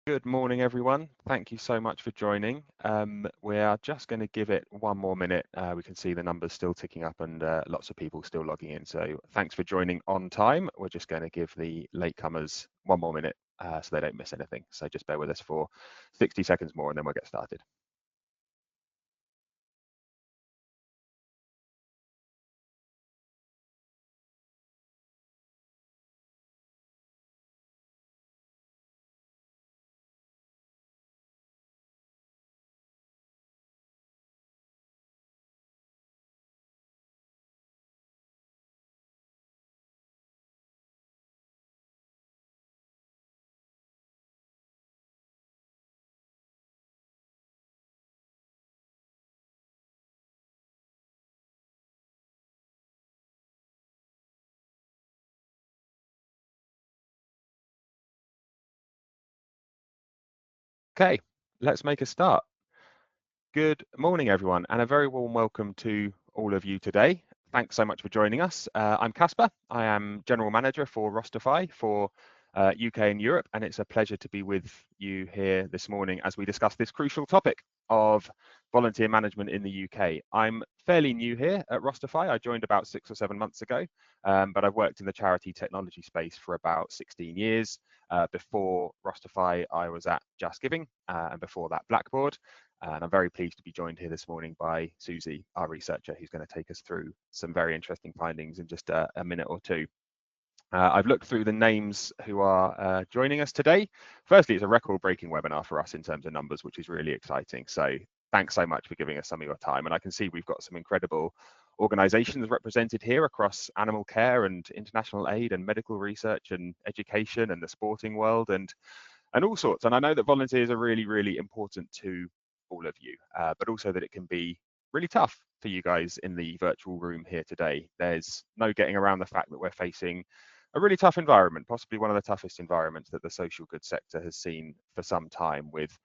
Good morning, everyone. Thank you so much for joining. We are just going to give it one more minute. We can see the numbers still ticking up and lots of people still logging in. So thanks for joining on time. We're just going to give the latecomers one more minute so they don't miss anything. So just bear with us for 60 seconds more and then we'll get started. Okay, let's make a start. Good morning, everyone, and a very warm welcome to all of you today. Thanks so much for joining us. I'm Casper. I am General Manager for Rosterfy for UK and Europe, and it's a pleasure to be with you here this morning as we discuss this crucial topic of volunteer management in the UK. I'm fairly new here at Rosterfy. I joined about 6 or 7 months ago, but I've worked in the charity technology space for about 16 years. Before Rosterfy, I was at Just Giving, and before that, Blackboard. And I'm very pleased to be joined here this morning by Susie, our researcher, who's going to take us through some very interesting findings in just a minute or two. I've looked through the names who are joining us today. Firstly, it's a record-breaking webinar for us in terms of numbers, which is really exciting. So thanks so much for giving us some of your time. And I can see we've got some incredible organizations represented here across animal care and international aid and medical research and education and the sporting world and all sorts. And I know that volunteers are really, really important to all of you, but also that it can be really tough for you guys in the virtual room here today. There's no getting around the fact that we're facing a really tough environment, possibly one of the toughest environments that the social good sector has seen for some time, with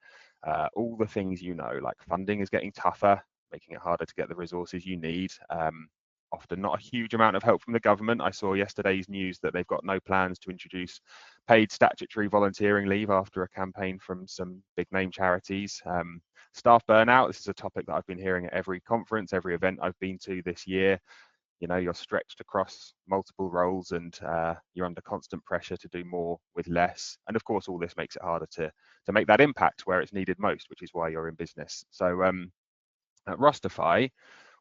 all the things you know, like funding is getting tougher, making it harder to get the resources you need. Often not a huge amount of help from the government. I saw yesterday's news that they've got no plans to introduce paid statutory volunteering leave after a campaign from some big name charities. Staff burnout, this is a topic that I've been hearing at every conference, every event I've been to this year. You know, you're stretched across multiple roles and you're under constant pressure to do more with less. And of course, all this makes it harder to make that impact where it's needed most, which is why you're in business. So at Rosterfy,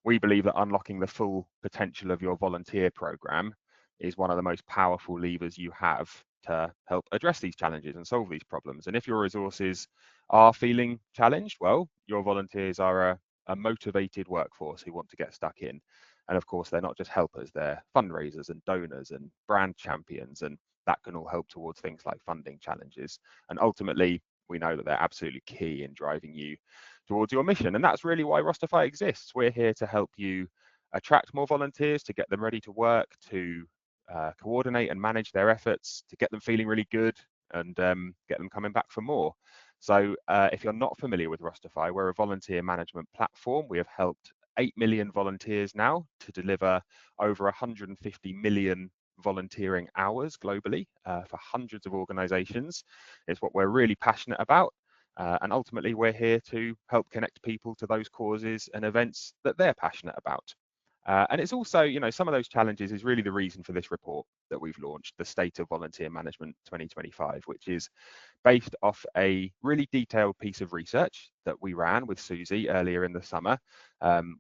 we believe that unlocking the full potential of your volunteer program is one of the most powerful levers you have to help address these challenges and solve these problems. And if your resources are feeling challenged, well, your volunteers are a motivated workforce who want to get stuck in. And of course, they're not just helpers, they're fundraisers and donors and brand champions, and that can all help towards things like funding challenges. And ultimately, we know that they're absolutely key in driving you towards your mission. And that's really why Rosterfy exists. We're here to help you attract more volunteers, to get them ready to work, to coordinate and manage their efforts, to get them feeling really good and get them coming back for more. So if you're not familiar with Rosterfy, we're a volunteer management platform. We have helped 8 million volunteers now to deliver over 150 million volunteering hours globally for hundreds of organizations. It's what we're really passionate about. And ultimately, we're here to help connect people to those causes and events that they're passionate about. And it's also, you know, some of those challenges is really the reason for this report that we've launched, the State of Volunteer Management 2025, which is based off a really detailed piece of research that we ran with Susie earlier in the summer,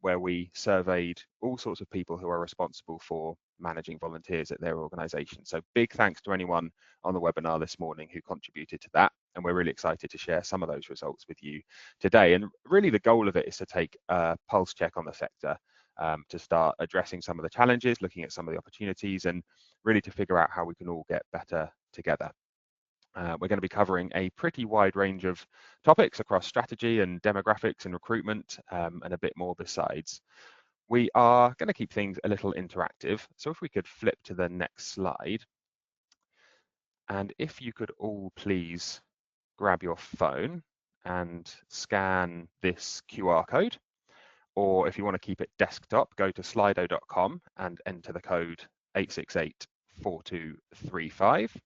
where we surveyed all sorts of people who are responsible for managing volunteers at their organisation. So big thanks to anyone on the webinar this morning who contributed to that. And we're really excited to share some of those results with you today. And really the goal of it is to take a pulse check on the sector, to start addressing some of the challenges, looking at some of the opportunities, and really to figure out how we can all get better together. We're going to be covering a pretty wide range of topics across strategy and demographics and recruitment, and a bit more besides. We are going to keep things a little interactive. So if we could flip to the next slide. And if you could all please grab your phone and scan this QR code, or if you want to keep it desktop, go to slido.com and enter the code 8684235.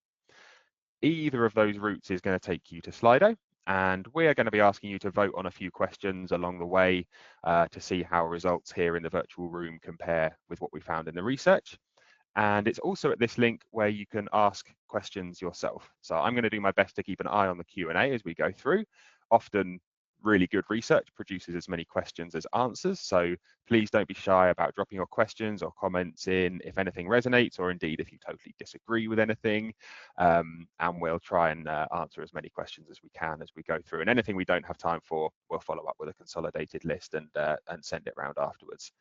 Either of those routes is going to take you to Slido, and we are going to be asking you to vote on a few questions along the way to see how results here in the virtual room compare with what we found in the research. And it's also at this link where you can ask questions yourself. So I'm going to do my best to keep an eye on the Q&A as we go through. Often really good research produces as many questions as answers. So please don't be shy about dropping your questions or comments in if anything resonates, or indeed if you totally disagree with anything. And we'll try and answer as many questions as we can as we go through. And anything we don't have time for, we'll follow up with a consolidated list and send it around afterwards.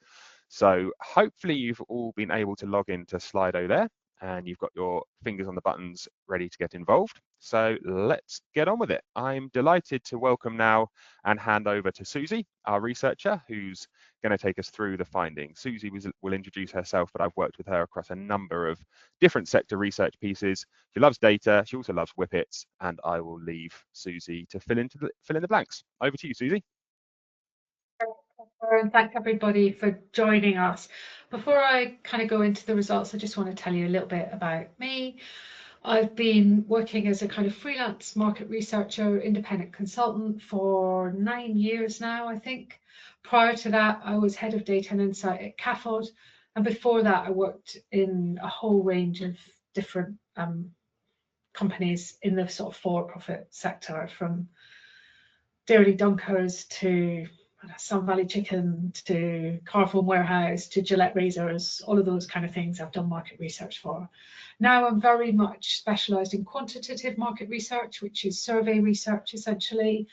So hopefully you've all been able to log into Slido there, and you've got your fingers on the buttons ready to get involved. So let's get on with it. I'm delighted to welcome now and hand over to Susie, our researcher, who's going to take us through the findings. Susie will introduce herself, but I've worked with her across a number of different sector research pieces. She loves data, she also loves whippets, and I will leave Susie to fill in the blanks. Over to you, Susie. And thank everybody for joining us. Before I kind of go into the results, I just want to tell you a little bit about me. I've been working as a kind of freelance market researcher, independent consultant for 9 years now, I think. Prior to that, I was head of data and insight at Casper, and before that, I worked in a whole range of different companies in the sort of for-profit sector, from Dairy Dunkers to Sun Valley Chicken to Carphone Warehouse to Gillette Razors, all of those kind of things I've done market research for. Now I'm very much specialised in quantitative market research, which is survey research essentially.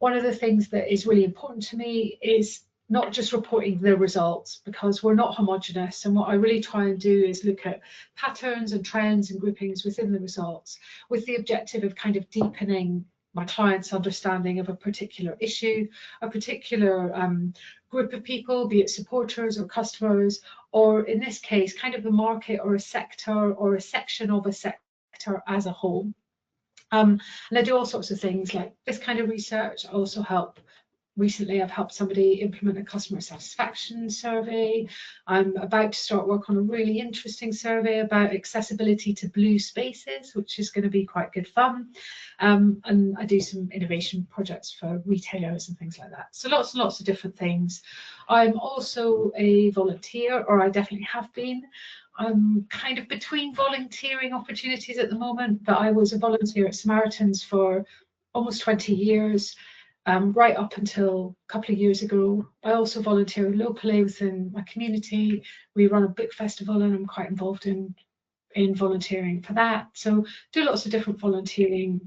One of the things that is really important to me is not just reporting the results, because we're not homogenous, and what I really try and do is look at patterns and trends and groupings within the results with the objective of kind of deepening my client's understanding of a particular issue, a particular group of people, be it supporters or customers, or in this case, kind of the market or a sector or a section of a sector as a whole. And I do all sorts of things like this kind of research. I also help. Recently, I've helped somebody implement a customer satisfaction survey. I'm about to start work on a really interesting survey about accessibility to blue spaces, which is going to be quite good fun. And I do some innovation projects for retailers and things like that. So lots and lots of different things. I'm also a volunteer, or I definitely have been. I'm kind of between volunteering opportunities at the moment, but I was a volunteer at Samaritans for almost 20 years. Right up until a couple of years ago. I also volunteer locally within my community. We run a book festival, and I'm quite involved in volunteering for that. So do lots of different volunteering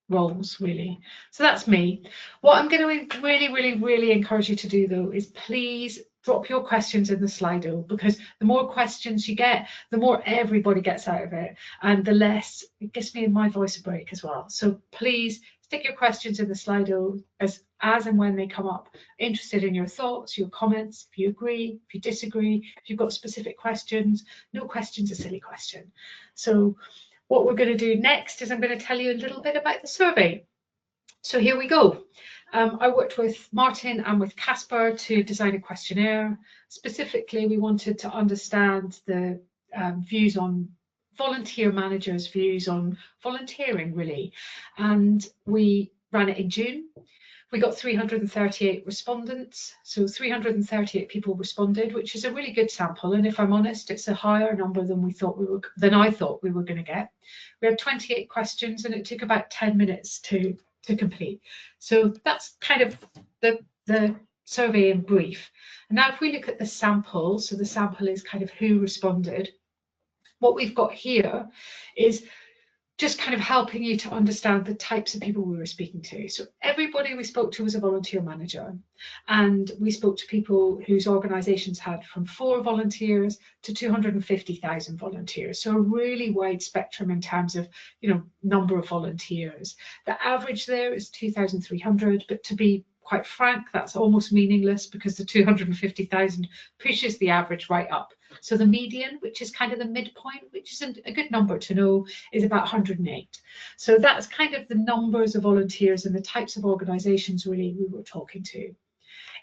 roles, really. So that's me. What I'm going to really encourage you to do, though, is please drop your questions in the Slido, because the more questions you get, the more everybody gets out of it, and the less it gives me and my voice a break as well. So please stick your questions in the Slido as and when they come up. Interested in your thoughts, your comments, if you agree, if you disagree, if you've got specific questions. No question's a silly question. So what we're going to do next is I'm going to tell you a little bit about the survey. So here we go. I worked with Martin and with Casper to design a questionnaire. Specifically, we wanted to understand the views on volunteer managers' views on volunteering, really. And we ran it in June. We got 338 respondents, so 338 people responded, which is a really good sample. And if I'm honest, it's a higher number than I thought we were going to get. We had 28 questions, and it took about 10 minutes to complete. So that's kind of the survey in brief. And now if we look at the sample, so the sample is kind of who responded. What we've got here is just kind of helping you to understand the types of people we were speaking to. So everybody we spoke to was a volunteer manager, and we spoke to people whose organisations had from 4 volunteers to 250,000 volunteers. So a really wide spectrum in terms of, number of volunteers. The average there is 2,300, but to be quite frank, that's almost meaningless, because the 250,000 pushes the average right up. So the median, which is kind of the midpoint, which is a good number to know, is about 108. So that's kind of the numbers of volunteers and the types of organisations really we were talking to.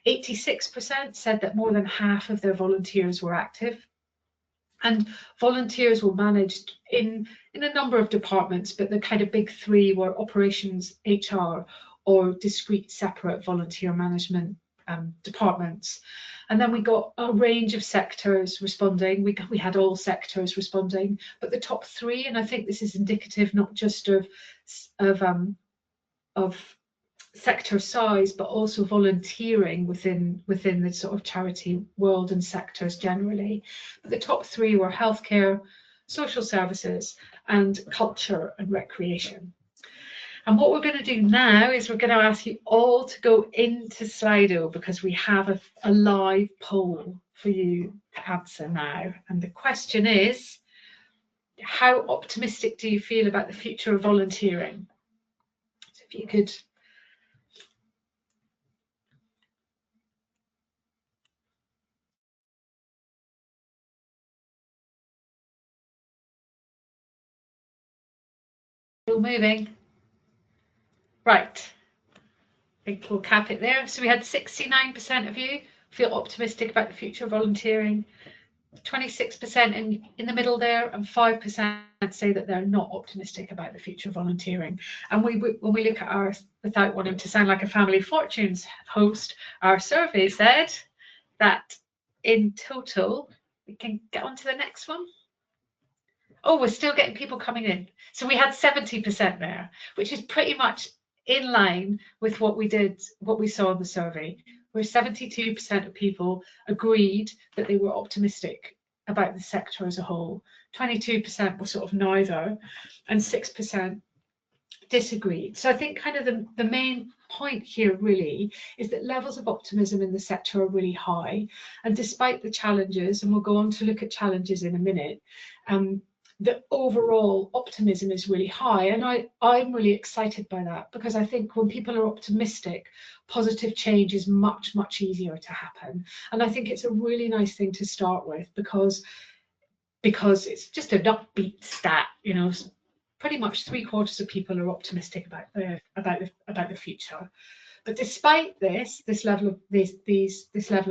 86% said that more than half of their volunteers were active. And volunteers were managed in a number of departments, but the kind of big three were operations, HR, or discrete separate volunteer management departments. And then we got a range of sectors responding. We had all sectors responding, but the top three, and I think this is indicative not just of sector size, but also volunteering within the sort of charity world and sectors generally. But the top three were healthcare, social services, and culture and recreation. And what we're going to do now is we're going to ask you all to go into Slido, because we have a live poll for you to answer now. And the question is, how optimistic do you feel about the future of volunteering? So if you could. Still moving. Right. I think we'll cap it there. So we had 69% of you feel optimistic about the future of volunteering, 26% in the middle there, and 5% say that they're not optimistic about the future of volunteering. And when we look at our, without wanting to sound like a Family Fortunes host, our survey said that in total, we can get on to the next one. Oh, we're still getting people coming in. So we had 70% there, which is pretty much in line with what we saw in the survey, where 72% of people agreed that they were optimistic about the sector as a whole. 22% were sort of neither, and 6% disagreed. So I think kind of the main point here really is that levels of optimism in the sector are really high. And despite the challenges, and we'll go on to look at challenges in a minute, the overall optimism is really high, and I'm really excited by that, because I think when people are optimistic, positive change is much easier to happen. And I think it's a really nice thing to start with, because it's just an upbeat stat, you know. Pretty much 3/4 of people are optimistic about the future. But despite this level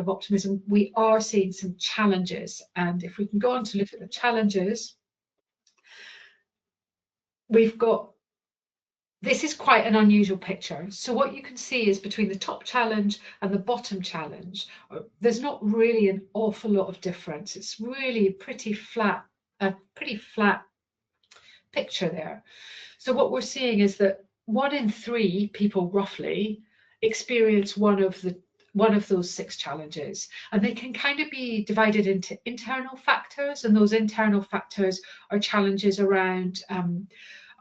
of optimism, we are seeing some challenges. And if we can go on to look at the challenges, we've got, this is quite an unusual picture. So what you can see is between the top challenge and the bottom challenge, there's not really an awful lot of difference. It's really a pretty flat picture there. So what we're seeing is that 1 in 3 people roughly experience one of those 6 challenges, and they can kind of be divided into internal factors, and those internal factors are challenges around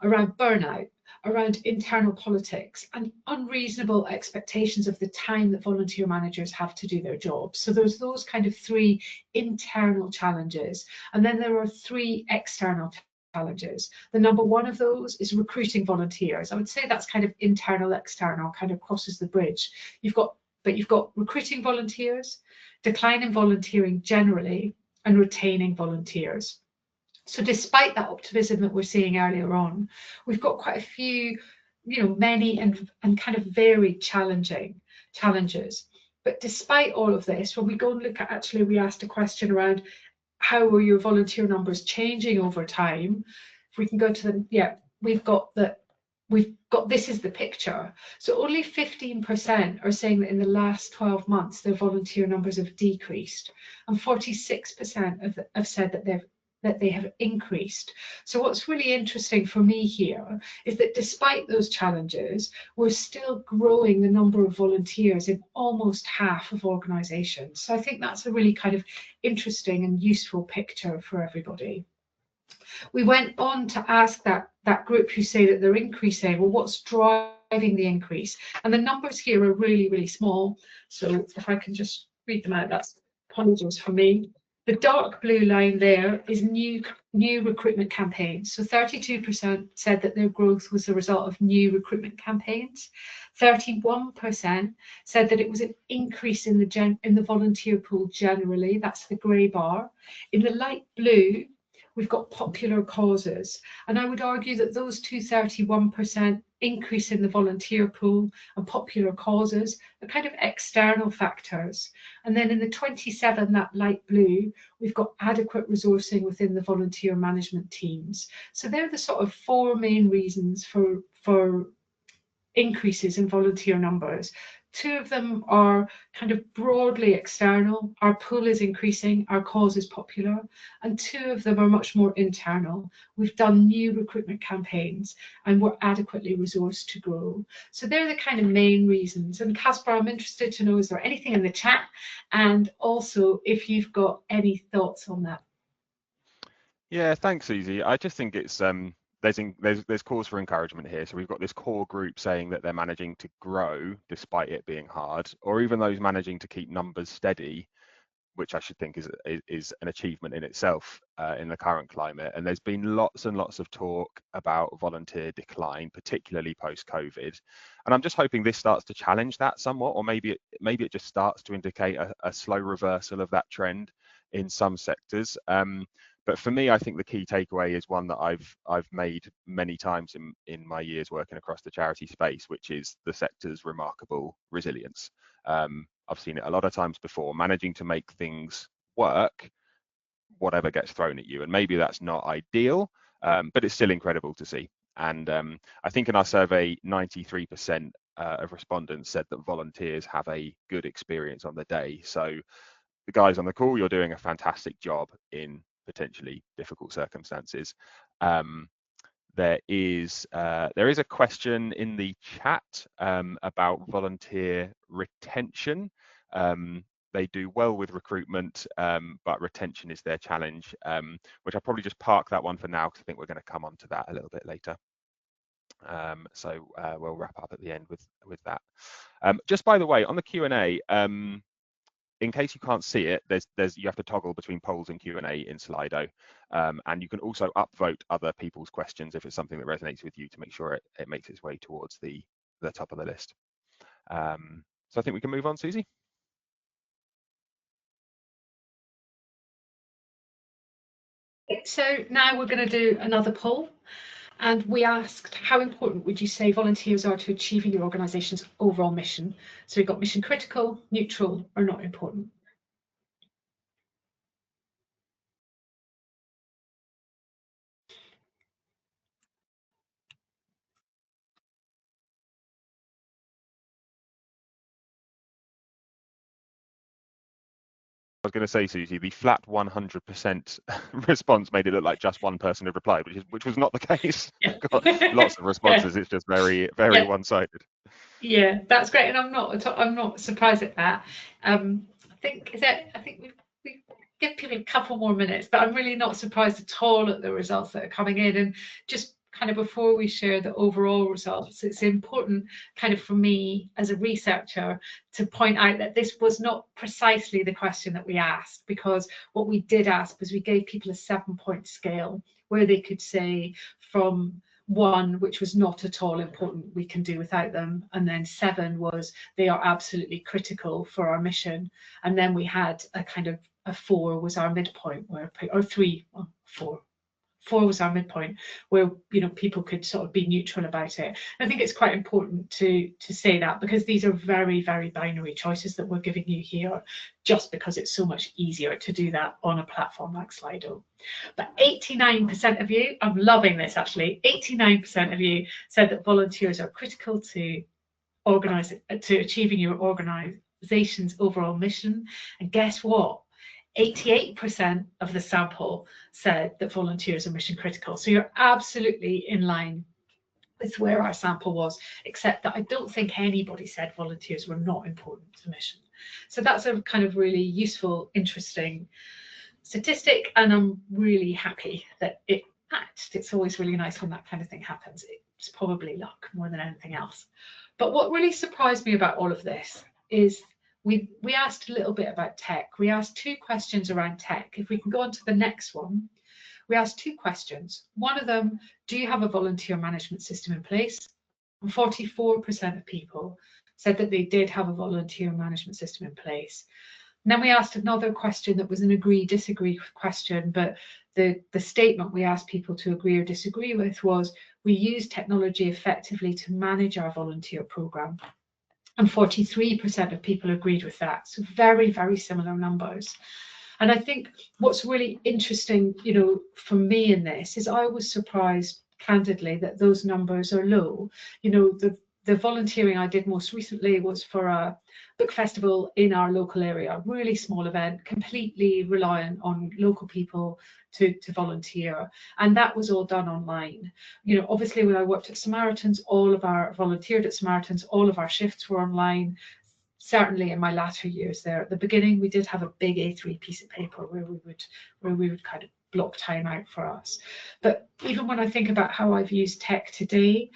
burnout, around internal politics, and unreasonable expectations of the time that volunteer managers have to do their jobs. So there's those kind of 3 internal challenges, and then there are 3 external challenges. The number 1 of those is recruiting volunteers. I would say that's kind of internal, external, kind of crosses the bridge. You've got recruiting volunteers, decline in volunteering generally, and retaining volunteers. So despite that optimism that we're seeing earlier on, we've got quite a few, many and kind of varied challenges. But despite all of this, when we go and look at, actually, we asked a question around how are your volunteer numbers changing over time. If we can go to we've got this is the picture. So only 15% are saying that in the last 12 months their volunteer numbers have decreased, and 46% have said that they have increased. So what's really interesting for me here is that despite those challenges, we're still growing the number of volunteers in almost half of organisations. So I think that's a really kind of interesting and useful picture for everybody. We went on to ask that group who say that they're increasing, well, what's driving the increase? And the numbers here are really small. So if I can just read them out, that's apologies for me. The dark blue line there is new recruitment campaigns. So 32% said that their growth was the result of new recruitment campaigns. 31% said that it was an increase in the volunteer pool generally. That's the grey bar. In the light blue, we've got popular causes. And I would argue that those two 31% increase in the volunteer pool and popular causes are kind of external factors. And then in the 27, that light blue, we've got adequate resourcing within the volunteer management teams. So they're the sort of four main reasons for increases in volunteer numbers. Two of them are kind of broadly external. Our pool is increasing, our cause is popular. And two of them are much more internal. We've done new recruitment campaigns and we're adequately resourced to grow. So they're the kind of main reasons. And Casper, I'm interested to know, is there anything in the chat? And also if you've got any thoughts on that. Yeah, thanks, Susie. I just think it's there's cause for encouragement here. So we've got this core group saying that they're managing to grow despite it being hard, or even those managing to keep numbers steady, which I should think is an achievement in itself in the current climate. And there's been lots and lots of talk about volunteer decline, particularly post-COVID. And I'm just hoping this starts to challenge that somewhat, or maybe it just starts to indicate a slow reversal of that trend in some sectors. But for me, I think the key takeaway is one that I've made many times in my years working across the charity space, which is the sector's remarkable resilience. I've seen it a lot of times before, managing to make things work, whatever gets thrown at you. And maybe that's not ideal, but it's still incredible to see. And I think in our survey, 93% of respondents said that volunteers have a good experience on the day. So the guys on the call, you're doing a fantastic job in potentially difficult circumstances. There is a question in the chat about volunteer retention. They do well with recruitment, but retention is their challenge, which I'll probably just park that one for now because I think we're going to come on to that a little bit later. So we'll wrap up at the end with that. Just by the way, on the Q&A, in case you can't see it, you have to toggle between polls and Q&A in Slido, and you can also upvote other people's questions if it's something that resonates with you to make sure it makes its way towards the top of the list. So I think we can move on, Susie. So now we're going to do another poll. And we asked, how important would you say volunteers are to achieving your organisation's overall mission? So we've got mission critical, neutral, or not important. I was going to say, Susie, the flat 100% response made it look like just one person had replied, which was not the case. Yeah. Got lots of responses. Yeah. It's just very one-sided. Yeah, that's great, and I'm not surprised at that. I think we give people a couple more minutes, but I'm really not surprised at all at the results that are coming in. And just kind of before we share the overall results, it's important kind of for me as a researcher to point out that this was not precisely the question that we asked, because what we did ask was we gave people a 7-point scale where they could say from 1, which was not at all important, we can do without them, and then 7 was they are absolutely critical for our mission, and then we had a kind of a 4 was our midpoint, where, or 3, 4 was our midpoint, where people could sort of be neutral about it. I think it's quite important to say that, because these are very, very binary choices that we're giving you here, just because it's so much easier to do that on a platform like Slido. But 89% of you, I'm loving this actually, 89% of you said that volunteers are critical to achieving your organisation's overall mission. And guess what? 88% of the sample said that volunteers are mission critical. So you're absolutely in line with where our sample was, except that I don't think anybody said volunteers were not important to mission. So that's a kind of really useful, interesting statistic, and I'm really happy that it matched. It's always really nice when that kind of thing happens. It's probably luck more than anything else. But what really surprised me about all of this is we asked a little bit about tech. We asked 2 questions around tech. If we can go on to the next one, we asked 2 questions. One of them, do you have a volunteer management system in place? And 44% of people said that they did have a volunteer management system in place. And then we asked another question that was an agree-disagree question, but the statement we asked people to agree or disagree with was, we use technology effectively to manage our volunteer programme. And 43% of people agreed with that. So very, very similar numbers. And I think what's really interesting, for me in this is I was surprised, candidly, that those numbers are low. The volunteering I did most recently was for a book festival in our local area, really small event, completely reliant on local people to volunteer. And that was all done online. Obviously when I worked at Samaritans, volunteered at Samaritans, all of our shifts were online. Certainly in my latter years there, at the beginning, we did have a big A3 piece of paper where we would kind of block time out for us. But even when I think about how I've used tech today,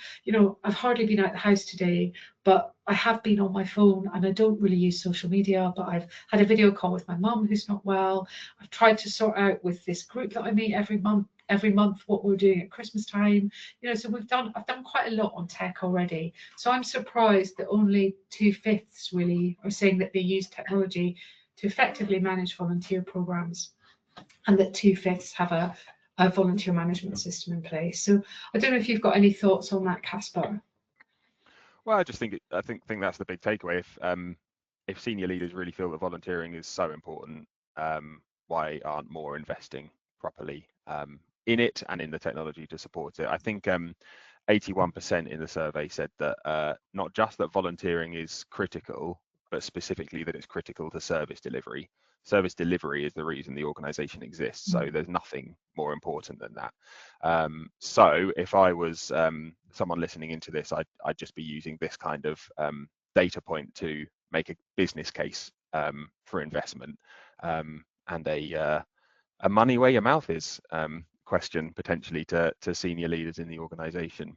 I've hardly been out the house today, but I have been on my phone, and I don't really use social media, but I've had a video call with my mum who's not well. I've tried to sort out with this group that I meet every month what we're doing at Christmas time. So I've done quite a lot on tech already. So I'm surprised that only 2/5 really are saying that they use technology to effectively manage volunteer programs, and that 2/5 have a volunteer management system in place. So I don't know if you've got any thoughts on that, Casper. Well, I just think that's the big takeaway. If senior leaders really feel that volunteering is so important, why aren't more investing properly in it and in the technology to support it? I think 81% in the survey said that not just that volunteering is critical, but specifically that it's critical to service delivery. Service delivery is the reason the organisation exists, so there's nothing more important than that. So if I was someone listening into this, I'd just be using this kind of data point to make a business case for investment, and a money where your mouth is question potentially to senior leaders in the organisation.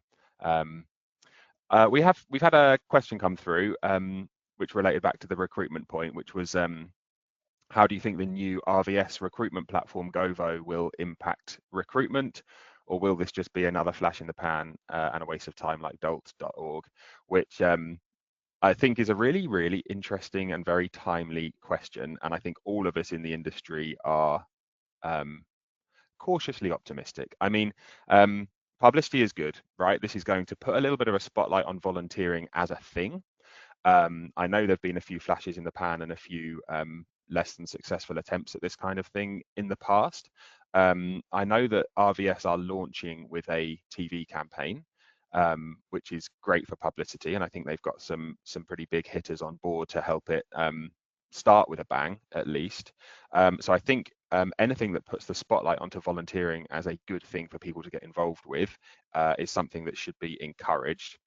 We've had a question come through which related back to the recruitment point, which was how do you think the new RVS recruitment platform Govo will impact recruitment, or will this just be another flash in the pan and a waste of time like dolt.org, which I think is a really, really interesting and very timely question. And I think all of us in the industry are cautiously optimistic. I mean, publicity is good, right? This is going to put a little bit of a spotlight on volunteering as a thing. I know there've been a few flashes in the pan and a few less than successful attempts at this kind of thing in the past. I know that RVS are launching with a TV campaign, which is great for publicity, and I think they've got some pretty big hitters on board to help it start with a bang, at least. So I think anything that puts the spotlight onto volunteering as a good thing for people to get involved with is something that should be encouraged.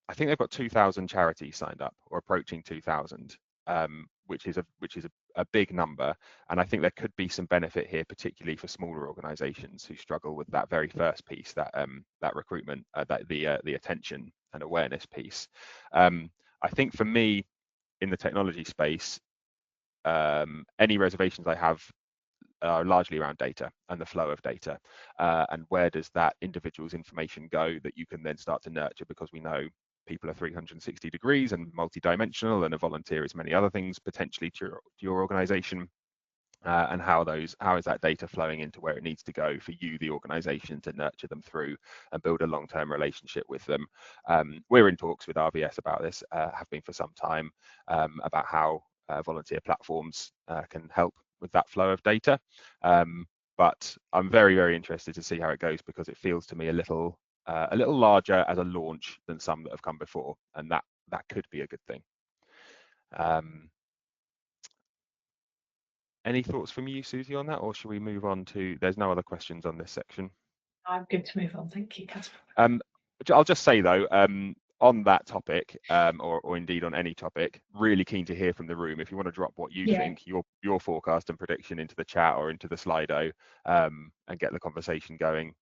I think they've got 2,000 charities signed up, or approaching 2,000, which is a big number. And I think there could be some benefit here, particularly for smaller organisations who struggle with that very first piece, that recruitment, the attention and awareness piece. I think for me, in the technology space, any reservations I have are largely around data and the flow of data, and where does that individual's information go that you can then start to nurture, because we know people are 360 degrees and multidimensional, and a volunteer is many other things potentially to your organization, and how is that data flowing into where it needs to go for you, the organization, to nurture them through and build a long-term relationship with them. We're in talks with RVS about this, have been for some time, about how volunteer platforms can help with that flow of data. But I'm very, very interested to see how it goes, because it feels to me a little larger as a launch than some that have come before, and that could be a good thing. Any thoughts from you, Susie, on that, or should we move on to? There's no other questions on this section. I'm good to move on. Thank you, Casper. I'll just say though, on that topic, or indeed on any topic, really keen to hear from the room. If you want to drop what you think, your forecast and prediction into the chat or into the Slido, and get the conversation going.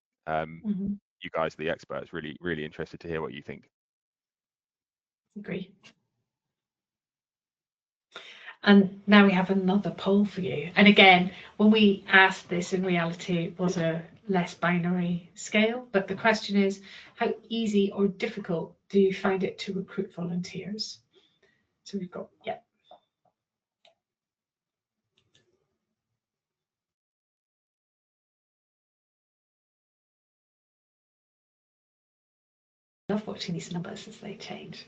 You guys are the experts. Really, really interested to hear what you think. Agree. And now we have another poll for you. And again, when we asked this, in reality, it was a less binary scale. But the question is, how easy or difficult do you find it to recruit volunteers? So we've got, love watching these numbers as they change.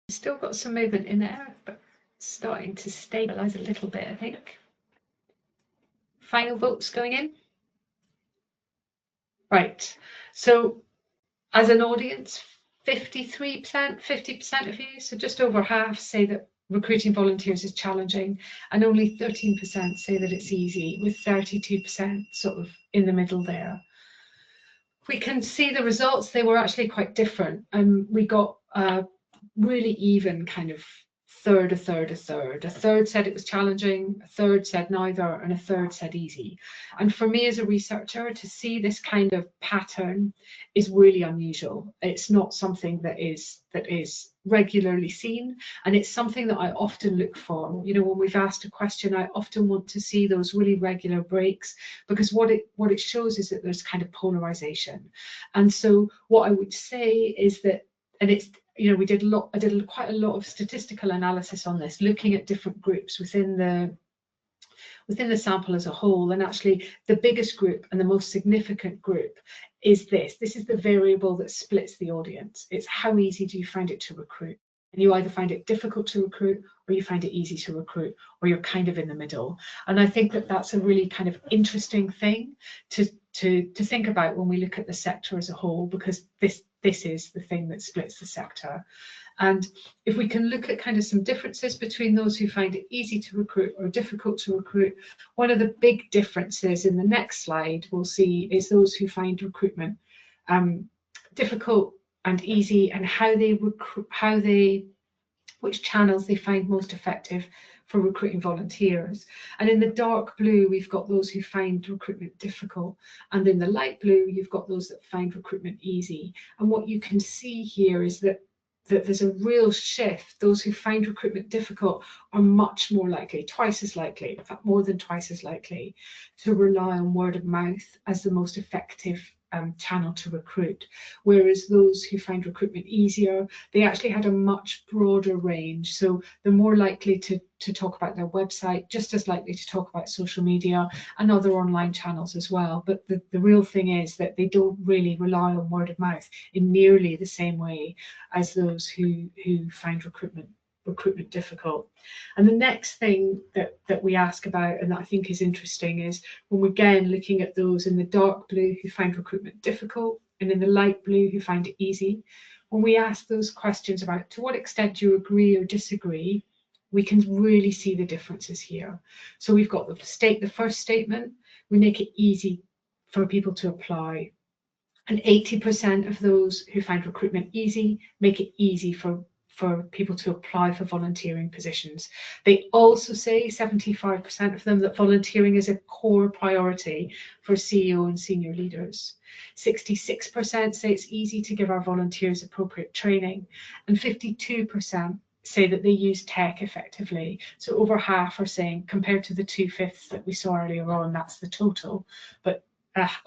Still got some movement in there, but starting to stabilize a little bit, I think. Final votes going in. Right, so as an audience, 53%, 50% of you, so just over half, say that recruiting volunteers is challenging, and only 13% say that it's easy, with 32% sort of in the middle there. We can see the results, they were actually quite different, and we got really even kind of third, a third, a third. A third said it was challenging, a third said neither, and a third said easy. And for me as a researcher, to see this kind of pattern is really unusual. It's not something that is regularly seen, and it's something that I often look for. You know, when we've asked a question, I often want to see those really regular breaks, because what it shows is that there's kind of polarization. And so what I would say is that, and it's, you know, I did quite a lot of statistical analysis on this, looking at different groups within the sample as a whole, and actually the biggest group and the most significant group is this is the variable that splits the audience. It's how easy do you find it to recruit, and you either find it difficult to recruit or you find it easy to recruit, or you're kind of in the middle. And I think that that's a really kind of interesting thing to think about when we look at the sector as a whole, because this is the thing that splits the sector. And if we can look at kind of some differences between those who find it easy to recruit or difficult to recruit, one of the big differences in the next slide we'll see is those who find recruitment difficult and easy, and which channels they find most effective for recruiting volunteers. And in the dark blue, we've got those who find recruitment difficult. And in the light blue, you've got those that find recruitment easy. And what you can see here is that there's a real shift. Those who find recruitment difficult are much more likely, twice as likely, in fact, more than twice as likely, to rely on word of mouth as the most effective channel to recruit. Whereas those who find recruitment easier, they actually had a much broader range. So they're more likely to talk about their website, just as likely to talk about social media and other online channels as well. But the real thing is that they don't really rely on word of mouth in nearly the same way as those who find recruitment difficult. And the next thing that we ask about, and that I think is interesting, is when we're again looking at those in the dark blue who find recruitment difficult and in the light blue who find it easy. When we ask those questions about to what extent do you agree or disagree, we can really see the differences here. So we've got the first statement, we make it easy for people to apply. And 80% of those who find recruitment easy make it easy for people to apply for volunteering positions. They also say, 75% of them, that volunteering is a core priority for CEO and senior leaders. 66% say it's easy to give our volunteers appropriate training, and 52% say that they use tech effectively. So over half are saying, compared to the 2/5 that we saw earlier on, that's the total, but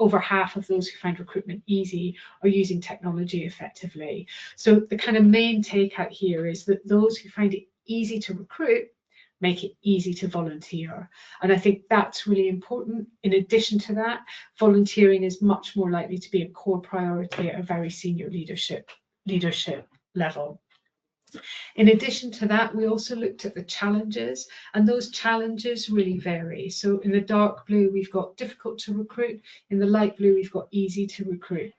over half of those who find recruitment easy are using technology effectively. So the kind of main takeout here is that those who find it easy to recruit make it easy to volunteer. And I think that's really important. In addition to that, volunteering is much more likely to be a core priority at a very senior leadership level. In addition to that, we also looked at the challenges, and those challenges really vary. So in the dark blue, we've got difficult to recruit. In the light blue, we've got easy to recruit.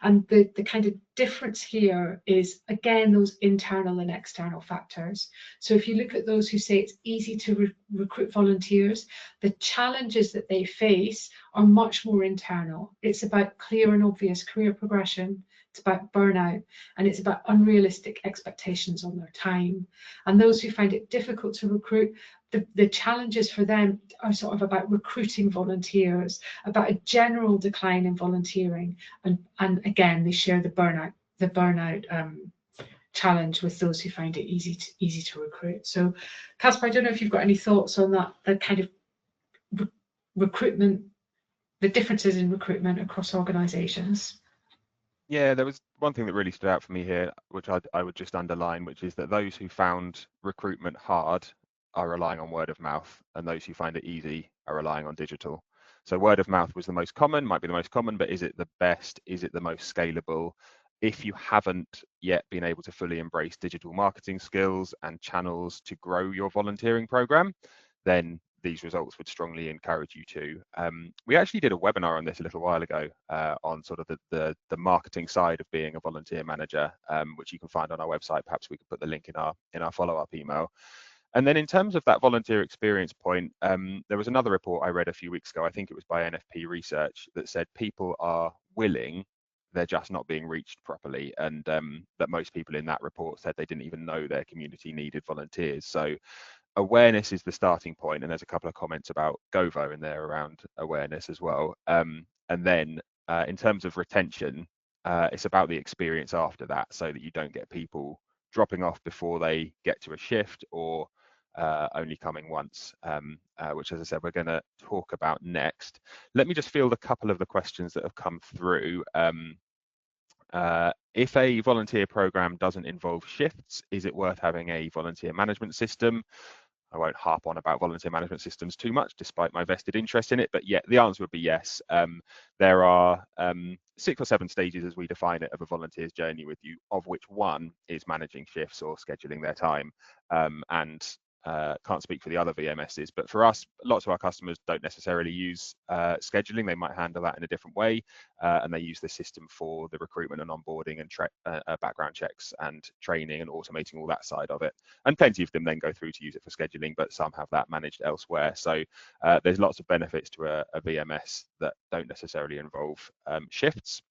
And the kind of difference here is, again, those internal and external factors. So if you look at those who say it's easy to recruit volunteers, the challenges that they face are much more internal. It's about clear and obvious career progression. It's about burnout, and it's about unrealistic expectations on their time. And those who find it difficult to recruit, the challenges for them are sort of about recruiting volunteers, about a general decline in volunteering, and again, they share the burnout challenge with those who find it easy to recruit. So, Casper, I don't know if you've got any thoughts on that kind of recruitment, the differences in recruitment across organisations. Yeah, there was one thing that really stood out for me here, which I would just underline, which is that those who found recruitment hard are relying on word of mouth, and those who find it easy are relying on digital. So word of mouth was the most common, might be the most common, but is it the best? Is it the most scalable? If you haven't yet been able to fully embrace digital marketing skills and channels to grow your volunteering program, then these results would strongly encourage you to. We actually did a webinar on this a little while ago on sort of the marketing side of being a volunteer manager, which you can find on our website. Perhaps we could put the link in our follow-up email. And then in terms of that volunteer experience point, there was another report I read a few weeks ago, I think it was by NFP Research, that said people are willing, they're just not being reached properly, and that most people in that report said they didn't even know their community needed volunteers. So awareness is the starting point, and there's a couple of comments about Govo in there around awareness as well. And then in terms of retention, it's about the experience after that, so that you don't get people dropping off before they get to a shift, or only coming once, which, as I said, we're going to talk about next. Let me just field a couple of the questions that have come through. If a volunteer program doesn't involve shifts, is it worth having a volunteer management system? I won't harp on about volunteer management systems too much, despite my vested interest in it, but yeah, the answer would be yes. There are 6 or 7 stages, as we define it, of a volunteer's journey with you, of which one is managing shifts or scheduling their time. And can't speak for the other VMSs, but for us, lots of our customers don't necessarily use scheduling. They might handle that in a different way, and they use the system for the recruitment and onboarding and background checks and training and automating all that side of it. And plenty of them then go through to use it for scheduling, but some have that managed elsewhere. So there's lots of benefits to a VMS that don't necessarily involve shifts.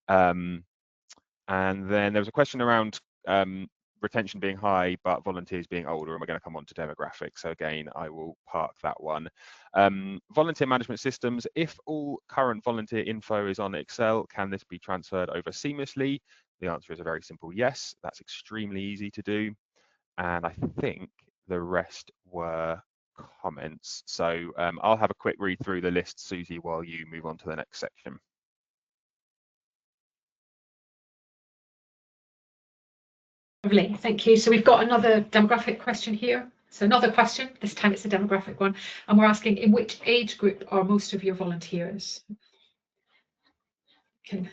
And then there was a question around retention being high, but volunteers being older, and we're going to come on to demographics. So again, I will park that one. Volunteer management systems, if all current volunteer info is on Excel, can this be transferred over seamlessly? The answer is a very simple yes. That's extremely easy to do. And I think the rest were comments. So I'll have a quick read through the list, Susie, while you move on to the next section. Lovely, thank you. So we've got another demographic question here. So another question, this time it's a demographic one, and we're asking, in which age group are most of your volunteers? Okay.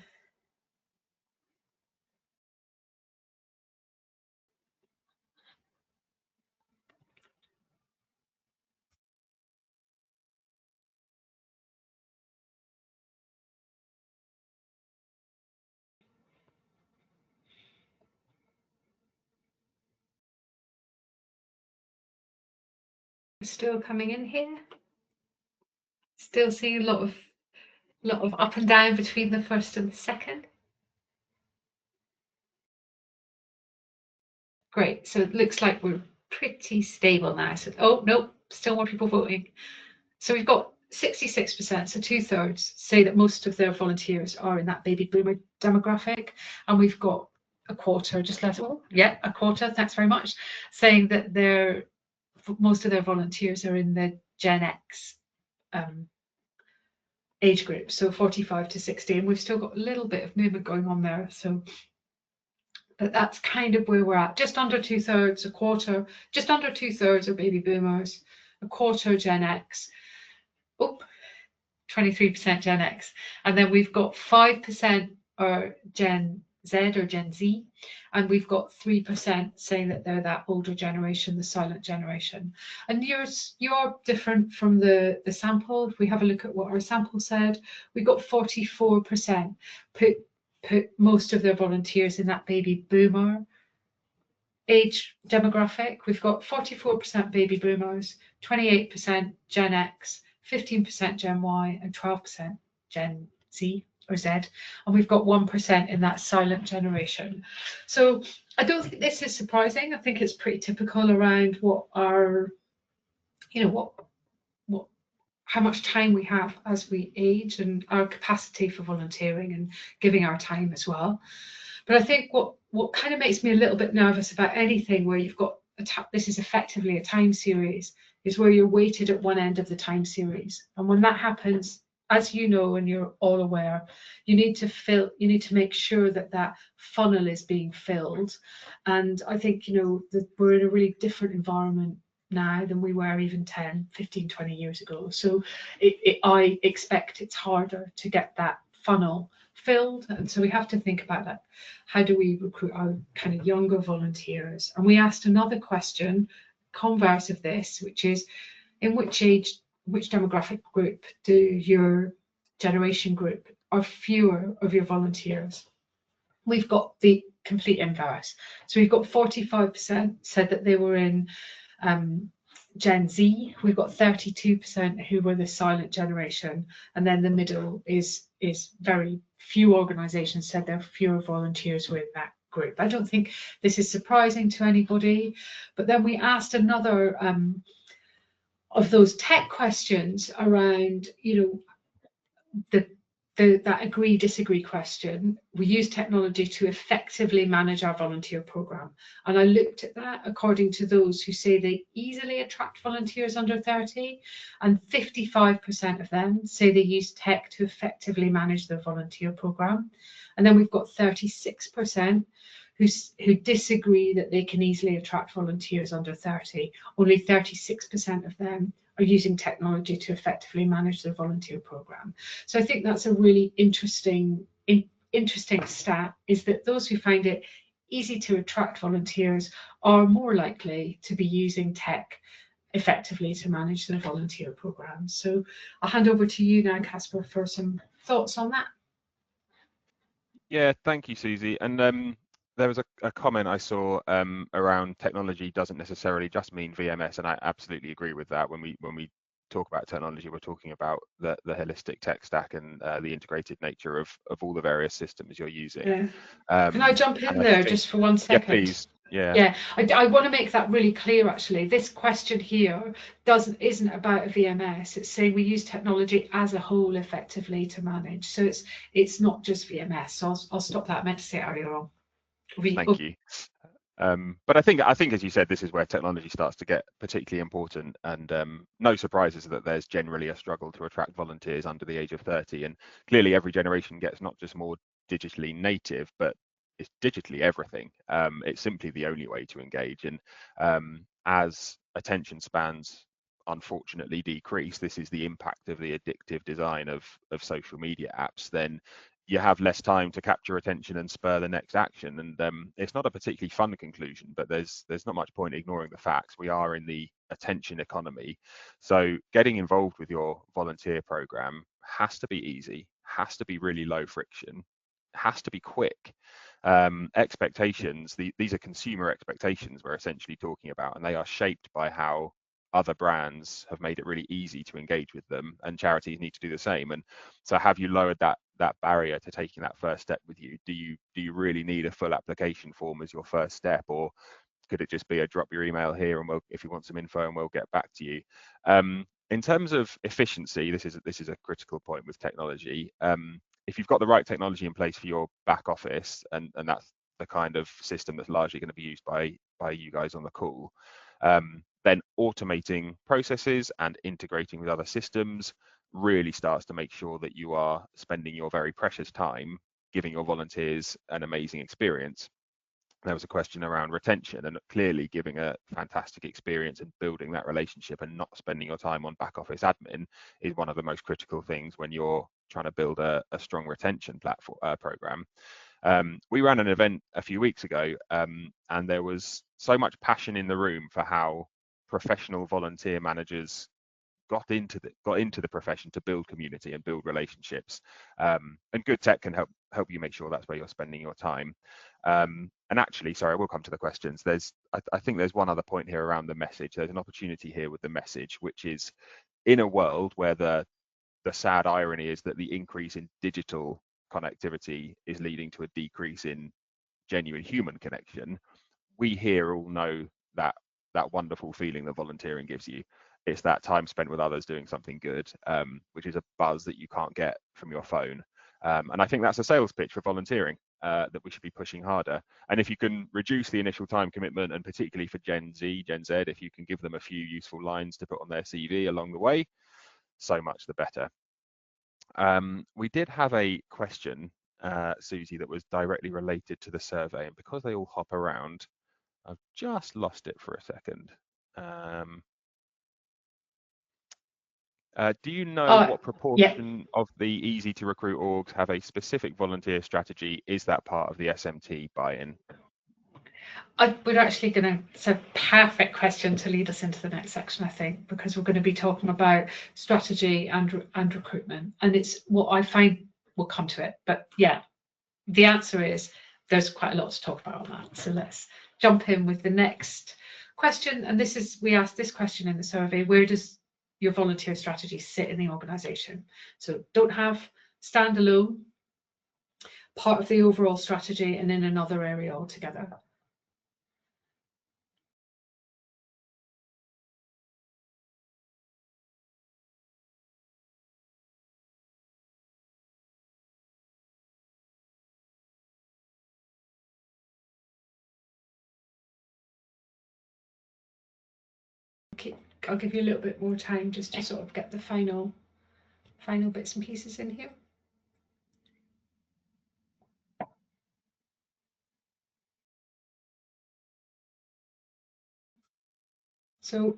Still coming in here. Still seeing a lot of up and down between the first and the second. Great, so it looks like we're pretty stable now. So, oh, no, still more people voting. So we've got 66%, so 2/3 say that most of their volunteers are in that baby boomer demographic. And we've got a quarter, just less, oh, yeah, a quarter, thanks very much, saying that most of their volunteers are in the Gen X age group, so 45 to 60. And we've still got a little bit of movement going on there. So but that's kind of where we're at. Just under 2/3, a quarter, just under 2/3 are baby boomers, a quarter Gen X, 23% Gen X. And then we've got 5% are Gen Z or Gen Z, and we've got 3% saying that they're that older generation, the silent generation. And you're different from the sample. If we have a look at what our sample said, we got 44% put most of their volunteers in that baby boomer age demographic. We've got 44% baby boomers, 28% Gen X, 15% Gen Y, and 12% Gen Z or Z. And we've got 1% in that silent generation. So I don't think this is surprising. I think it's pretty typical around what our, how much time we have as we age and our capacity for volunteering and giving our time as well. But I think what kind of makes me a little bit nervous about anything where you've got this is effectively a time series, is where you're weighted at one end of the time series. And when that happens, as you know, and you're all aware, you need to make sure that that funnel is being filled. And I think, that we're in a really different environment now than we were even 10, 15, 20 years ago. So I expect it's harder to get that funnel filled. And so we have to think about that. How do we recruit our kind of younger volunteers? And we asked another question, converse of this, which is, in which demographic group do your generation group are fewer of your volunteers? We've got the complete inverse. So we've got 45% said that they were in Gen Z. We've got 32% who were the silent generation, and then the middle is very few organisations said there are fewer volunteers with that group. I don't think this is surprising to anybody, but then we asked another of those tech questions around, that agree disagree question. We use technology to effectively manage our volunteer program, and I looked at that according to those who say they easily attract volunteers under 30, and 55% of them say they use tech to effectively manage their volunteer program. And then we've got 36% who disagree that they can easily attract volunteers under 30. Only 36% of them are using technology to effectively manage their volunteer program. So I think that's a really interesting stat, is that those who find it easy to attract volunteers are more likely to be using tech effectively to manage their volunteer program. So I'll hand over to you now, Casper, for some thoughts on that. Yeah, thank you, Susie. And there was a comment I saw around technology doesn't necessarily just mean VMS, and I absolutely agree with that. When we talk about technology, we're talking about the holistic tech stack and the integrated nature of all the various systems you're using. Yeah. Can I jump in there just for 1 second? Yeah, please. Yeah. Yeah, I want to make that really clear, actually. This question here isn't about a VMS. It's saying we use technology as a whole effectively to manage. So it's not just VMS. So I'll stop that. I meant to say it earlier on. Thank you. But I think, as you said, this is where technology starts to get particularly important, and no surprises that there's generally a struggle to attract volunteers under the age of 30. And clearly every generation gets not just more digitally native, but it's digitally everything. It's simply the only way to engage. And as attention spans unfortunately decrease, this is the impact of the addictive design of social media apps, then you have less time to capture attention and spur the next action. And it's not a particularly fun conclusion, but there's not much point ignoring the facts. We are in the attention economy. So getting involved with your volunteer program has to be easy, has to be really low friction, has to be quick. Expectations, these are consumer expectations we're essentially talking about, and they are shaped by how other brands have made it really easy to engage with them, and charities need to do the same. And so have you lowered that barrier to taking that first step with you? Do you really need a full application form as your first step, or could it just be a drop your email here and if you want some info, and we'll get back to you? In terms of efficiency, this is a critical point with technology. If you've got the right technology in place for your back office, and that's the kind of system that's largely going to be used by you guys on the call, then automating processes and integrating with other systems really starts to make sure that you are spending your very precious time giving your volunteers an amazing experience. There was a question around retention, and clearly giving a fantastic experience and building that relationship and not spending your time on back office admin is one of the most critical things when you're trying to build a strong retention platform program. We ran an event a few weeks ago, and there was so much passion in the room for how professional volunteer managers got into the profession to build community and build relationships, and good tech can help you make sure that's where you're spending your time. And actually, sorry, we'll come to the questions. I think there's one other point here around the message. There's an opportunity here with the message, which is, in a world where the sad irony is that the increase in digital connectivity is leading to a decrease in genuine human connection, we here all know that wonderful feeling that volunteering gives you. It's that time spent with others doing something good, which is a buzz that you can't get from your phone. And I think that's a sales pitch for volunteering that we should be pushing harder. And if you can reduce the initial time commitment, and particularly for Gen Z, if you can give them a few useful lines to put on their CV along the way, so much the better. We did have a question, Susie, that was directly related to the survey, and because they all hop around, I've just lost it for a second. Do you know what Yeah. proportion of the easy to recruit orgs have a specific volunteer strategy? Is that part of the SMT buy-in? We're actually going to, it's a perfect question to lead us into the next section, I think, because we're going to be talking about strategy and recruitment. And it's what I find, we'll come to it. But yeah, the answer is there's quite a lot to talk about on that. So let's jump in with the next question. And this is, we asked this question in the survey: where does your volunteer strategy sit in the organisation? So don't have, standalone, part of the overall strategy, and in another area altogether. Okay, I'll give you a little bit more time just to sort of get the final bits and pieces in here. So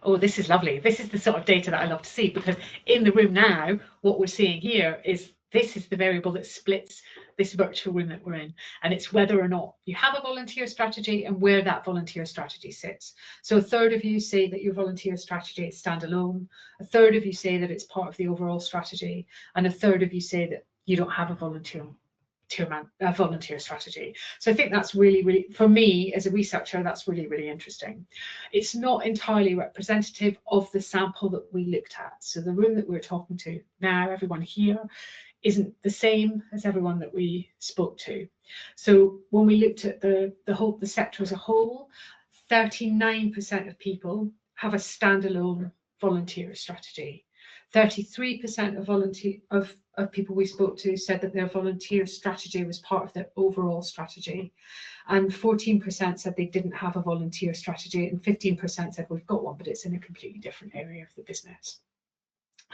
oh, this is lovely. This is the sort of data that I love to see, because in the room now, what we're seeing here is this is the variable that splits this virtual room that we're in, and it's whether or not you have a volunteer strategy and where that volunteer strategy sits. So a third of you say that your volunteer strategy is standalone, a third of you say that it's part of the overall strategy, and a third of you say that you don't have a volunteer strategy. So I think that's really, for me as a researcher, that's really interesting. It's not entirely representative of the sample that we looked at. So the room that we're talking to now, everyone here, isn't the same as everyone that we spoke to. So when we looked at the sector as a whole, 39% of people have a standalone volunteer strategy. 33% of people we spoke to said that their volunteer strategy was part of their overall strategy, and 14% said they didn't have a volunteer strategy, and 15% said we've got one, but it's in a completely different area of the business.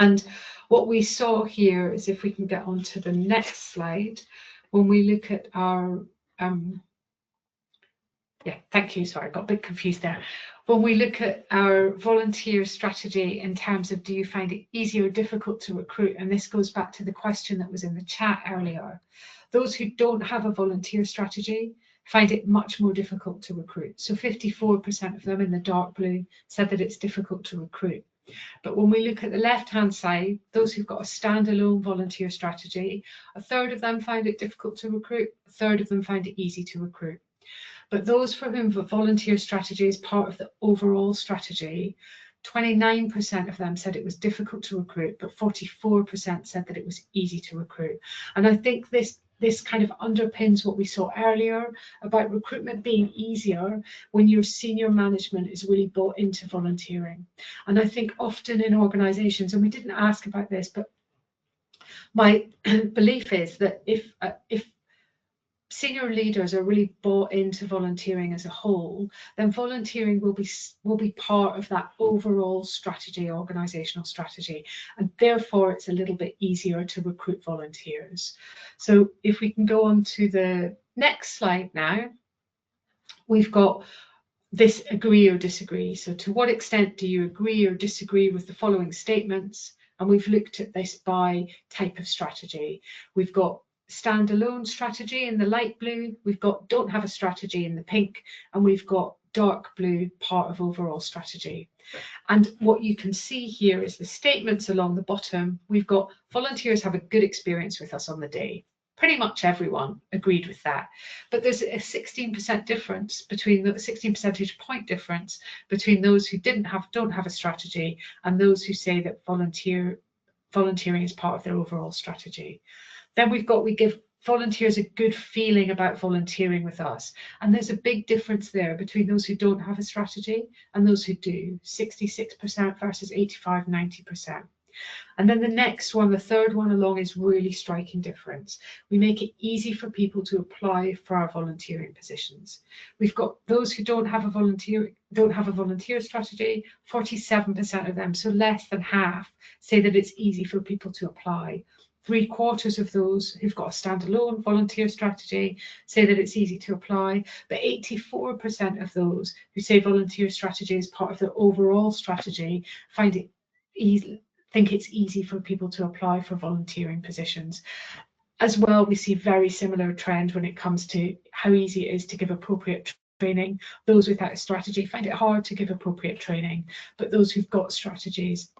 And what we saw here is, if we can get on to the next slide, when we look at our yeah, thank you. Sorry, I got a bit confused there. When we look at our volunteer strategy in terms of, do you find it easy or difficult to recruit? And this goes back to the question that was in the chat earlier. Those who don't have a volunteer strategy find it much more difficult to recruit. So 54% of them in the dark blue said that it's difficult to recruit. But when we look at the left-hand side, those who've got a standalone volunteer strategy, a third of them find it difficult to recruit, a third of them find it easy to recruit. But those for whom the volunteer strategy is part of the overall strategy, 29% of them said it was difficult to recruit, but 44% said that it was easy to recruit. And I think this kind of underpins what we saw earlier about recruitment being easier when your senior management is really bought into volunteering. And I think often in organisations, and we didn't ask about this, but my belief is that if senior leaders are really bought into volunteering as a whole, then volunteering will be part of that overall strategy, organisational strategy, and therefore it's a little bit easier to recruit volunteers. So if we can go on to the next slide now, we've got this agree or disagree. So to what extent do you agree or disagree with the following statements? And we've looked at this by type of strategy. We've got standalone strategy in the light blue, we've got don't have a strategy in the pink, and we've got dark blue, part of overall strategy. And what you can see here is the statements along the bottom. We've got volunteers have a good experience with us on the day. Pretty much everyone agreed with that. But there's a 16% difference between the 16 percentage point difference between those who don't have a strategy and those who say that volunteering is part of their overall strategy. Then we give volunteers a good feeling about volunteering with us. And there's a big difference there between those who don't have a strategy and those who do, 66% versus 85, 90%. And then the next one, the third one along, is really striking difference. We make it easy for people to apply for our volunteering positions. We've got those who don't have a volunteer strategy. 47% of them, so less than half, say that it's easy for people to apply. 3/4 of those who've got a standalone volunteer strategy say that it's easy to apply, but 84% of those who say volunteer strategy is part of their overall strategy find it easy, think it's easy for people to apply for volunteering positions. As well, we see very similar trends when it comes to how easy it is to give appropriate training. Those without a strategy find it hard to give appropriate training, but those who've got strategies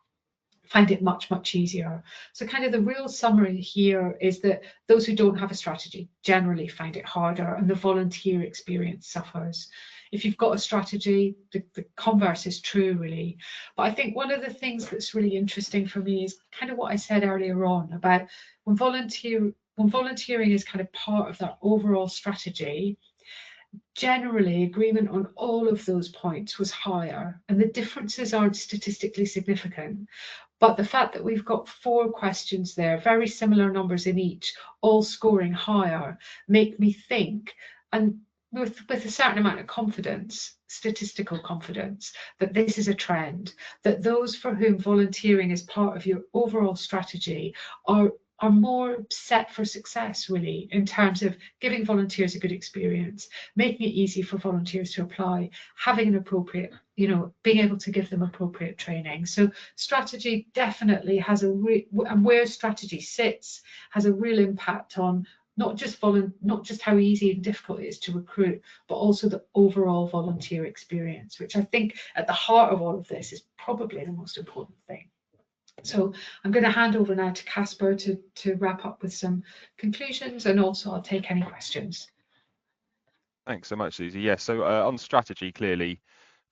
find it much, much easier. So kind of the real summary here is that those who don't have a strategy generally find it harder, and the volunteer experience suffers. If you've got a strategy, the converse is true, really. But I think one of the things that's really interesting for me is kind of what I said earlier on about when volunteering is kind of part of that overall strategy, generally agreement on all of those points was higher, and the differences aren't statistically significant. But the fact that we've got 4 questions there, very similar numbers in each, all scoring higher, make me think, and with a certain amount of confidence, statistical confidence, that this is a trend, that those for whom volunteering is part of your overall strategy are more set for success, really, in terms of giving volunteers a good experience, making it easy for volunteers to apply, having an appropriate, being able to give them appropriate training. So strategy definitely has and where strategy sits has a real impact on not just how easy and difficult it is to recruit, but also the overall volunteer experience, which I think at the heart of all of this is probably the most important thing. So I'm going to hand over now to Casper to wrap up with some conclusions, and also I'll take any questions. Thanks so much, Susie. Yeah, so on strategy, clearly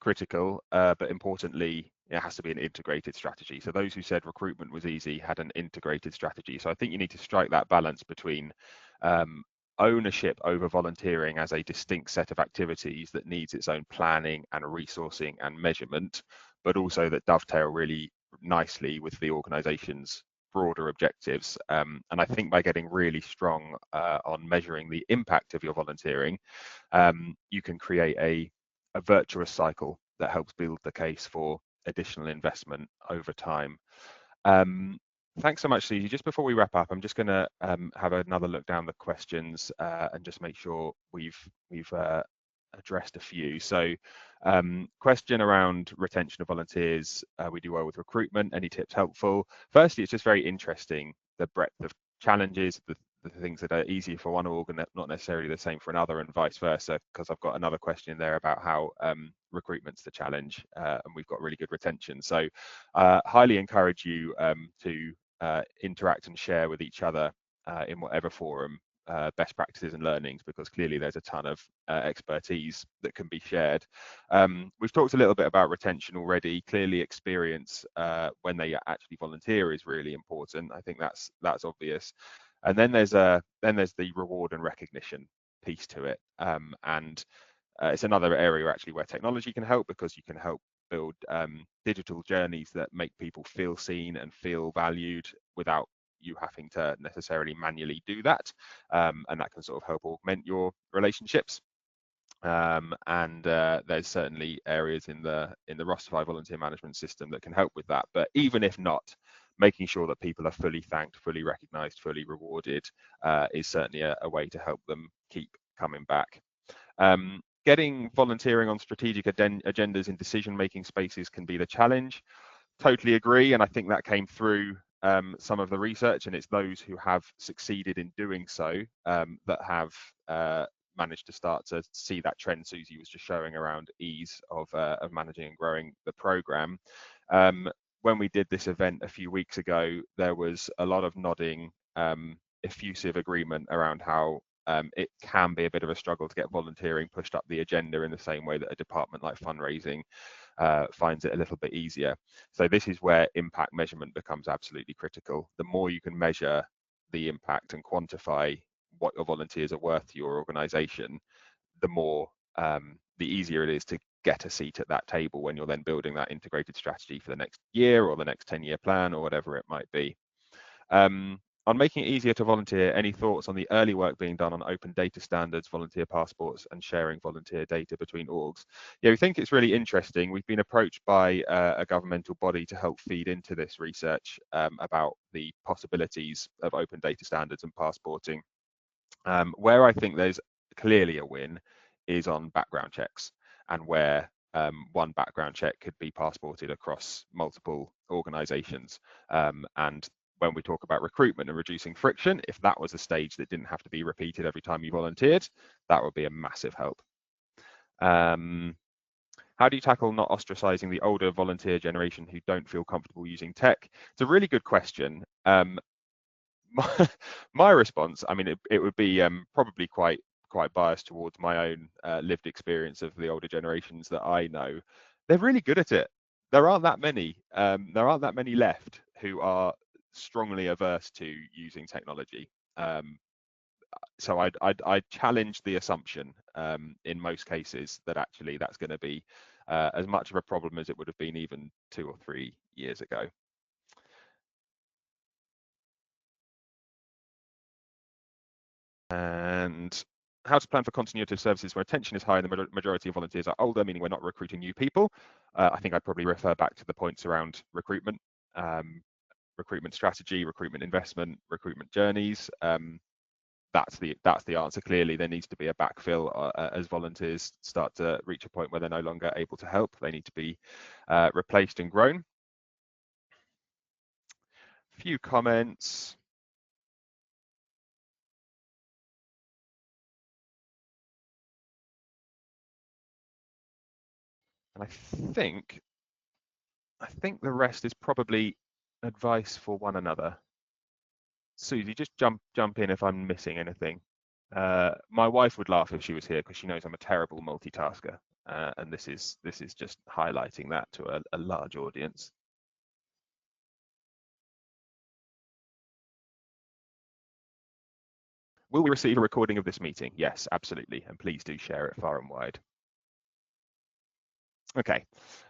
critical, but importantly, it has to be an integrated strategy. So those who said recruitment was easy had an integrated strategy. So I think you need to strike that balance between ownership over volunteering as a distinct set of activities that needs its own planning and resourcing and measurement, but also that dovetail really nicely with the organization's broader objectives. And I think by getting really strong on measuring the impact of your volunteering, you can create a virtuous cycle that helps build the case for additional investment over time. Thanks so much, Susie. Just before we wrap up, I'm just going to have another look down the questions and just make sure we've addressed a few. So question around retention of volunteers. We do well with recruitment. Any tips helpful? Firstly, it's just very interesting, the breadth of challenges, the things that are easier for one org and not necessarily the same for another, and vice versa, because I've got another question there about how recruitment's the challenge and we've got really good retention. So highly encourage you to interact and share with each other in whatever forum best practices and learnings, because clearly there's a ton of expertise that can be shared. We've talked a little bit about retention already. Clearly experience when they actually volunteer is really important. I think that's obvious. And then there's the reward and recognition piece to it. And it's another area actually where technology can help, because you can help build digital journeys that make people feel seen and feel valued without you having to necessarily manually do that, and that can sort of help augment your relationships. And there's certainly areas in the Rosterfy volunteer management system that can help with that. But even if not, making sure that people are fully thanked, fully recognised, fully rewarded is certainly a way to help them keep coming back. Getting volunteering on strategic agendas in decision-making spaces can be the challenge. Totally agree, and I think that came through some of the research, and it's those who have succeeded in doing so that have managed to start to see that trend Susie was just showing around ease of managing and growing the program. When we did this event a few weeks ago, there was a lot of nodding, effusive agreement around how it can be a bit of a struggle to get volunteering pushed up the agenda in the same way that a department like fundraising finds it a little bit easier. So this is where impact measurement becomes absolutely critical. The more you can measure the impact and quantify what your volunteers are worth to your organization, the more the easier it is to get a seat at that table when you're then building that integrated strategy for the next year or the next 10-year plan or whatever it might be. On making it easier to volunteer, any thoughts on the early work being done on open data standards, volunteer passports, and sharing volunteer data between orgs? Yeah, we think it's really interesting. We've been approached by a governmental body to help feed into this research about the possibilities of open data standards and passporting. Where I think there's clearly a win is on background checks, and where one background check could be passported across multiple organisations. And when we talk about recruitment and reducing friction, if that was a stage that didn't have to be repeated every time you volunteered, that would be a massive help. How do you tackle not ostracizing the older volunteer generation who don't feel comfortable using tech? It's a really good question. My response, I mean, it would be probably quite biased towards my own lived experience of the older generations that I know. They're really good at it. There aren't that many. There aren't that many left who are strongly averse to using technology. So I'd challenge the assumption in most cases that actually that's going to be as much of a problem as it would have been even 2 or 3 years ago. And how to plan for continuity of services where attention is high and the majority of volunteers are older, meaning we're not recruiting new people. I think I'd probably refer back to the points around recruitment, recruitment strategy, recruitment investment, recruitment journeys. That's the answer. Clearly, there needs to be a backfill as volunteers start to reach a point where they're no longer able to help. They need to be replaced and grown. A few comments. And I think the rest is probably advice for one another. Susie, just jump in if I'm missing anything. My wife would laugh if she was here because she knows I'm a terrible multitasker, and this is just highlighting that to a large audience. Will we receive a recording of this meeting? Yes, absolutely, and please do share it far and wide. Okay,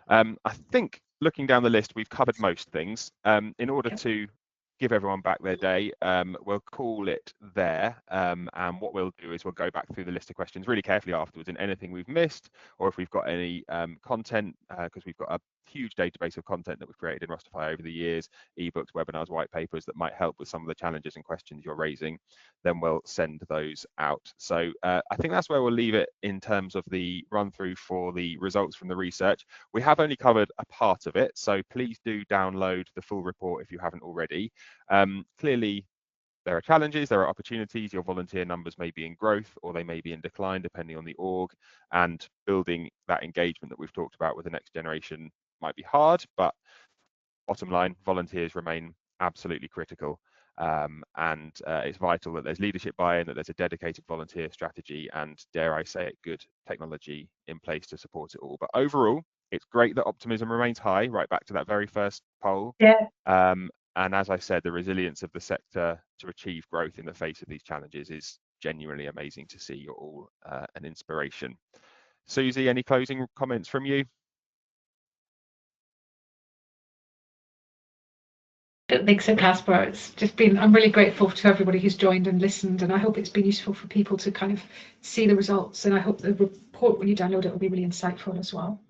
I think looking down the list, we've covered most things. In order to give everyone back their day, we'll call it there. And what we'll do is we'll go back through the list of questions really carefully afterwards, and anything we've missed, or if we've got any content, because we've got a huge database of content that we've created in Rosterfy over the years, ebooks, webinars, white papers that might help with some of the challenges and questions you're raising, then we'll send those out. So I think that's where we'll leave it in terms of the run through for the results from the research. We have only covered a part of it, so please do download the full report if you haven't already. Clearly, there are challenges, there are opportunities. Your volunteer numbers may be in growth or they may be in decline depending on the org, and building that engagement that we've talked about with the next generation might be hard, but bottom line, volunteers remain absolutely critical. And it's vital that there's leadership buy-in, that there's a dedicated volunteer strategy, and dare I say it, good technology in place to support it all. But overall, it's great that optimism remains high, right back to that very first poll. Yeah. And as I said, the resilience of the sector to achieve growth in the face of these challenges is genuinely amazing to see. You're all an inspiration. Susie, any closing comments from you? I don't think so, Casper. It's just been, I'm really grateful to everybody who's joined and listened, and I hope it's been useful for people to kind of see the results, and I hope the report, when you download it, will be really insightful as well.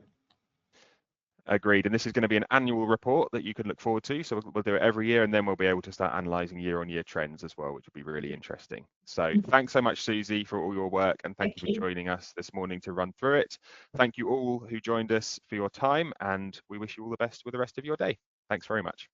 Agreed. And this is going to be an annual report that you can look forward to. So we'll do it every year, and then we'll be able to start analysing year-on-year trends as well, which will be really interesting. So thanks so much, Susie, for all your work, and thank you for joining us this morning to run through it. Thank you all who joined us for your time, and we wish you all the best with the rest of your day. Thanks very much.